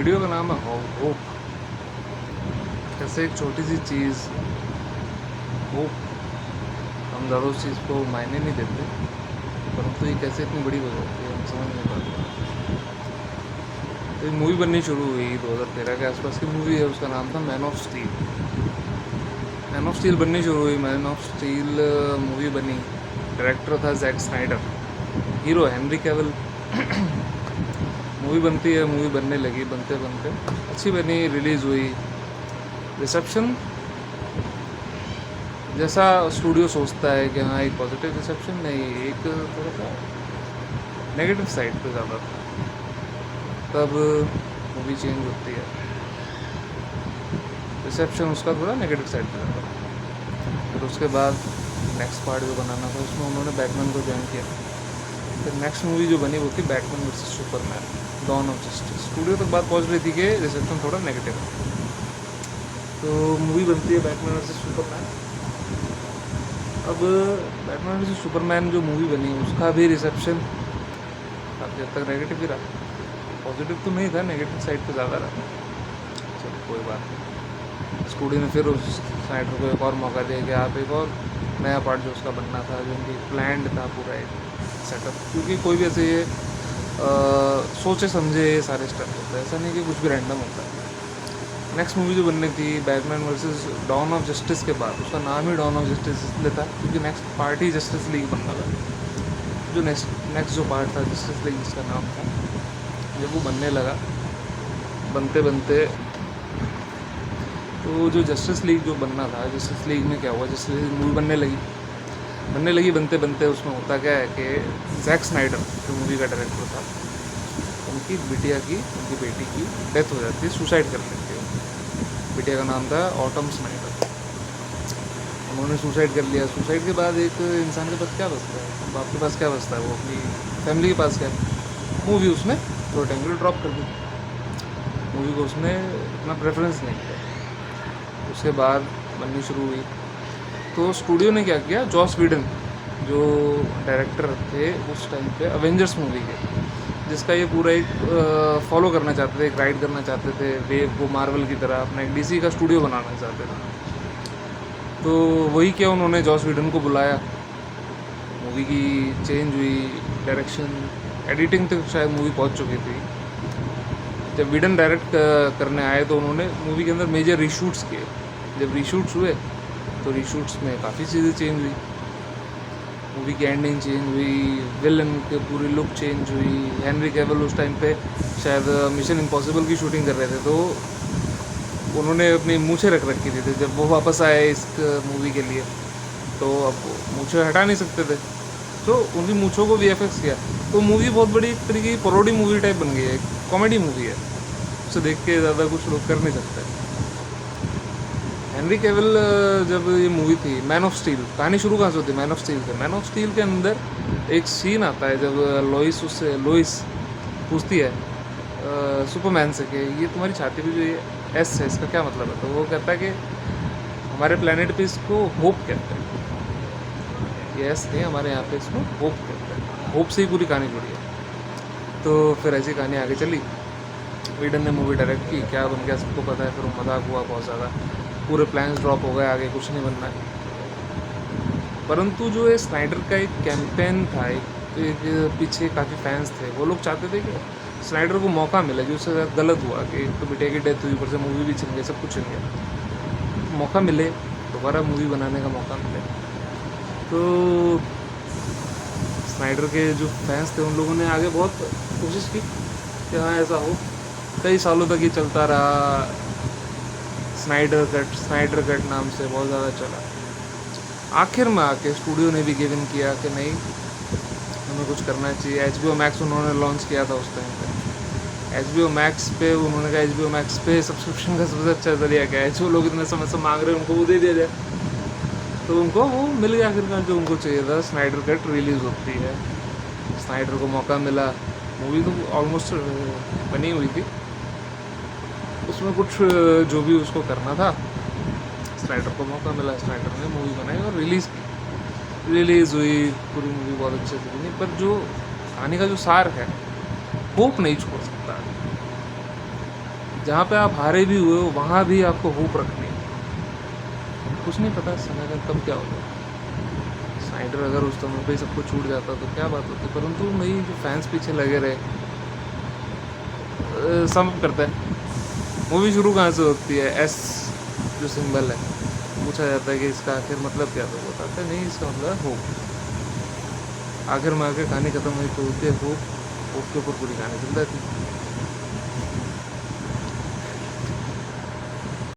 Video का नाम है होप। कैसे एक छोटी सी चीज़ होप, हम ज़्यादा उस चीज़ को मायने नहीं देते, परंतु ये कैसे इतनी बड़ी हो जाती है हम समझ नहीं पाते। तो एक मूवी बननी शुरू हुई 2013 के आसपास की मूवी है, उसका नाम था Man of Steel. Man of Steel बननी शुरू हुई, मैन ऑफ स्टील मूवी बनी। डायरेक्टर था Zack Snyder, hero Henry Cavill. Movie बनती है, मूवी बनने लगी, बनते बनते अच्छी बनी, रिलीज़ हुई। रिसेप्शन जैसा स्टूडियो सोचता है कि हाँ एक पॉजिटिव रिसेप्शन, नहीं, एक थोड़ा सा नेगेटिव साइड पे ज़्यादा था। तब मूवी चेंज होती है, रिसेप्शन उसका थोड़ा नेगेटिव साइड पे ज़्यादा। फिर उसके बाद नेक्स्ट पार्ट जो बनाना था उसमें उन्होंने बैटमैन को ज्वाइन किया। फिर नेक्स्ट मूवी जो बनी वो थी Batman versus Superman, Dawn of Justice. Studio तक बात पहुंच रही थी कि रिसेप्शन थोड़ा नेगेटिव है, तो मूवी बनती है बैटमैन वर्सेस सुपरमैन। अब बैटमैन वर्सेस सुपरमैन जो मूवी बनी उसका भी रिसेप्शन काफ़ी हद तक नेगेटिव ही रहा, पॉजिटिव तो नहीं था, नेगेटिव साइड पे ज़्यादा रहा। चलो कोई बात नहीं, स्टूडियो ने फिर उस स्नाइडर को एक और मौका दिया कि आप एक और नया पार्ट जो उसका बनना था, जो उनकी प्लान्ड था पूरा एक सेटअप, क्योंकि कोई भी ऐसे ये सोचे समझे सारे स्टेप होते हैं, ऐसा नहीं कि कुछ भी रैंडम होता है। नेक्स्ट मूवी जो बननी थी Batman versus Dawn of Justice के बाद, उसका नाम ही डॉन ऑफ जस्टिस इसलिए था क्योंकि नेक्स्ट पार्ट ही जस्टिस लीग बनना था। जो नेक्स्ट जो पार्ट था जस्टिस लीग जिसका नाम था, जब वो बनने लगा, बनते बनते तो जो जस्टिस लीग जो बनना था, जस्टिस लीग में क्या हुआ, जस्टिस लीग मूवी बनने लगी, बनते बनते उसमें होता क्या है कि जैक स्नाइडर जो मूवी का डायरेक्टर था, उनकी उनकी बेटी की डेथ हो जाती है, सुसाइड कर लेती है। बेटिया का नाम था ऑटम स्नाइडर। उन्होंने सुसाइड कर लिया। सुसाइड के बाद एक इंसान के पास क्या बचता है, बाप के पास क्या बचता है, वो अपनी फैमिली के पास क्या है। मूवी उसने थोड़ा एंगल ड्रॉप कर दी, मूवी को उसने इतना प्रेफरेंस नहीं किया। उसके बाद बननी शुरू हुई, तो स्टूडियो ने क्या किया, जॉस वीडन जो डायरेक्टर थे उस टाइम पे अवेंजर्स मूवी के, जिसका ये पूरा एक फॉलो करना चाहते थे, एक राइड करना चाहते थे वेव को, मार्वल की तरह अपना एक डीसी का स्टूडियो बनाना चाहते थे। तो वही क्या, उन्होंने जॉस वीडन को बुलाया, मूवी की चेंज हुई, डायरेक्शन एडिटिंग तक शायद मूवी पहुंच चुकी थी। जब वीडन डायरेक्ट करने आए तो उन्होंने मूवी के अंदर मेजर रीशूट्स किए। जब रीशूट्स हुए तो रीशूट्स में काफ़ी चीज़ें चेंज हुई, मूवी की एंडिंग चेंज हुई, विलन की पूरी लुक चेंज हुई। हेनरी कैविल उस टाइम पे शायद मिशन इम्पॉसिबल की शूटिंग कर रहे थे, तो उन्होंने अपनी मूछें रख रखी थी। जब वो वापस आए इस मूवी के लिए, तो अब मूछें हटा नहीं सकते थे, तो उनकी मूछों को वीएफएक्स किया। तो मूवी बहुत बड़ी एक तरीके की पैरोडी मूवी टाइप बन गई है, कॉमेडी मूवी है, उसे देख के ज़्यादा कुछ लोग कर नहीं सकते। हेनरी कैविल जब ये मूवी थी मैन ऑफ स्टील, कहानी शुरू कहाँ से होती है, मैन ऑफ स्टील से। मैन ऑफ स्टील के अंदर एक सीन आता है जब लोइस पूछती है सुपरमैन से कि ये तुम्हारी छाती पे जो ये एस है इसका क्या मतलब है, तो वो कहता है कि हमारे प्लेनेट पे इसको होप कहते हैं, ये एस नहीं, हमारे यहाँ पे इसको होप कहते हैं। होप से ही पूरी कहानी जुड़ी है। तो फिर ऐसी कहानी आगे चली, वीडन ने मूवी डायरेक्ट की, क्या बन गया सबको पता है, फिर वो मजाक हुआ बहुत ज़्यादा, पूरे प्लान्स ड्रॉप हो गए, आगे कुछ नहीं बनना है। परंतु जो ये स्नाइडर का एक कैंपेन था, एक पीछे काफ़ी फैंस थे, वो लोग चाहते थे कि स्नाइडर को मौका मिले, जो उससे गलत हुआ कि तो बेटे की डेथ हुई, ऊपर से मूवी भी छिन गई, सब कुछ छिन गया, मौका मिले, दोबारा मूवी बनाने का मौका मिले। तो स्नाइडर के जो फैंस थे उन लोगों ने आगे बहुत कोशिश की कि हाँ ऐसा हो, कई सालों तक ये चलता रहा, स्नाइडर कट नाम से बहुत ज़्यादा चला। आखिर में आके स्टूडियो ने भी गिव इन किया कि नहीं, हमें कुछ करना चाहिए। HBO मैक्स उन्होंने लॉन्च किया था उस टाइम पे, HBO मैक्स पे उन्होंने कहा HBO मैक्स पे सब्सक्रिप्शन का सबसे अच्छा ज़रिया क्या है, जो लोग इतने समय से मांग रहे हैं उनको वो दे दिया जाए। तो उनको वो मिल गया आखिरकार जो उनको चाहिए था। स्नाइडर कट रिलीज़ होती है, स्नाइडर को मौका मिला, मूवी तो ऑलमोस्ट बनी हुई थी, उसमें कुछ जो भी उसको करना था, स्नाइडर को मौका मिला, स्नाइडर ने मूवी बनाई और रिलीज़ हुई। पूरी मूवी बहुत अच्छे से बनी, पर जो कहानी का जो सार है, होप नहीं छोड़ सकता। जहाँ पे आप हारे भी हुए हो वहाँ भी आपको होप रखनी है। कुछ नहीं पता समय का कब क्या होगा। स्नाइडर अगर उस समय पे सब कुछ छूट जाता तो क्या बात होती, परंतु भाई जो फैंस पीछे लगे रहे, सम करता है। मूवी शुरू कहाँ से होती है, एस जो सिंबल है, पूछा जाता है कि इसका आखिर मतलब क्या, तो बताते नहीं इसका मतलब होप। आखिर में आके कहानी खत्म हुई तो होती है होप, होप के ऊपर पूरी कहानी चल जाती है।